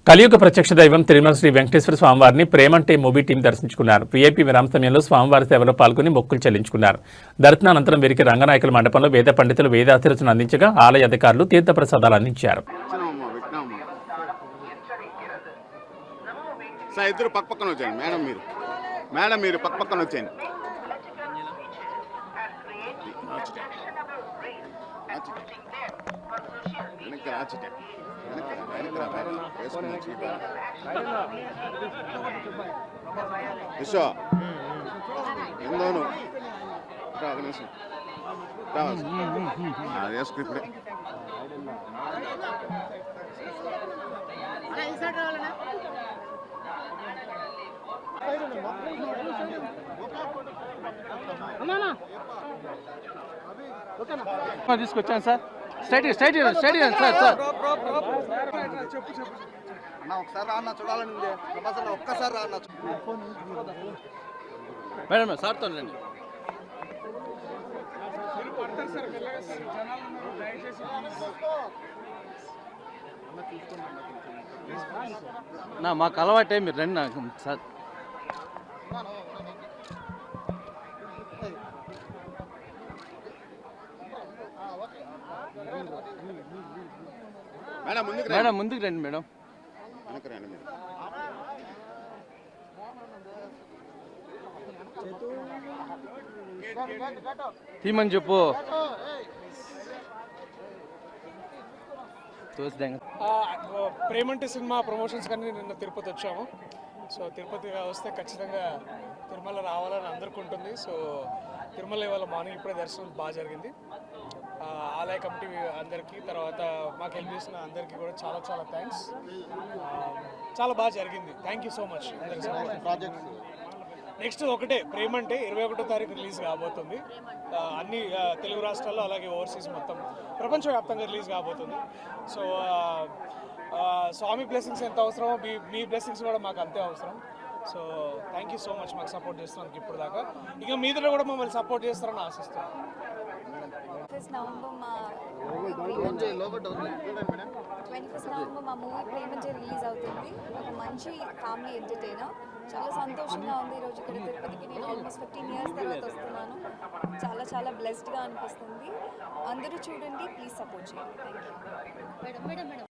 కలియుగ ప్రత్యక్ష దైవం తిరుమల శ్రీ వెంకటేశ్వర స్వామివారిని ప్రేమంటే మూవీ టీం దర్శించుకున్నారు. వీఐపీ విరామ సమయంలో స్వామివారి సేవలో పాల్గొని మొక్కులు చెల్లించుకున్నారు. దర్శనానంతరం వీరికి రంగనాయకుల మండపంలో వేద పండితులు వేదాశీర్వచనం అందించగా ఆలయ అధికారులు తీర్థప్రసాదాలు అందించారు. ఇద్దరు పక్క పక్కన వచ్చాయండి. మేడం మీరు పక్క పక్కన వచ్చాయండి. విశ్వ ఎందోను అది వేసుకు ఇప్పుడే తీసుకొచ్చాను సార్. స్ట్రైట్ సార్ ఒకసారి రాన్న చూడాలని ఒక్కసారి రాన్న మేడం సార్తో రండి. మాకు అలవాటే, మీరు రండి నాకు సార్. మేడం ముందుకు రండి. మేడం తీమని చెప్పు. ప్రేమంటే సినిమా ప్రమోషన్స్ కానీ నిన్న తిరుపతి వచ్చాము. సో తిరుపతి వస్తే ఖచ్చితంగా తిరుమల రావాలని అందరికీ ఉంటుంది. సో తిరుమల ఇవాళ మార్నింగ్ ఇప్పుడే దర్శనం బాగా జరిగింది. ఆలయ కమిటీ అందరికీ, తర్వాత మాకు హెల్ప్ చేసిన అందరికీ కూడా చాలా చాలా థ్యాంక్స్. చాలా బాగా జరిగింది. థ్యాంక్ యూ సో మచ్ అందరికీ. ప్రాజెక్ట్స్ నెక్స్ట్ ఒకటే ప్రేమంటే 21వ తారీఖు రిలీజ్ కాబోతుంది. అన్ని తెలుగు రాష్ట్రాల్లో అలాగే ఓవర్సీస్ మొత్తం ప్రపంచవ్యాప్తంగా రిలీజ్ కాబోతుంది. సో స్వామి బ్లెస్సింగ్స్ ఎంత అవసరమో మీ బ్లెస్సింగ్స్ కూడా మాకు అంతే అవసరం. So thank you so much మాకు సపోర్ట్ చేస్తున్నానికి ఇప్పుడు దాకా. ఇక మీదలో కూడా మమ్మల్ని సపోర్ట్ చేస్తారని ఆశిస్తున్నాను. 21 నవంబర్ మా మూవీ ప్రేమంటే రిలీజ్ అవుతుంది. ఒక మంచి ఫ్యామిలీ ఎంటర్టైనర్. చాలా సంతోషంగా ఉంది ఈరోజు ఇక్కడ తిరుపతికి. నేను ఆల్మోస్ట్ 15 ఇయర్స్ తర్వాత వస్తున్నాను. చాలా చాలా బ్లెస్డ్గా అనిపిస్తుంది. అందరూ చూడండి, ప్లీజ్ సపోర్ట్ చేయండి. Thank you.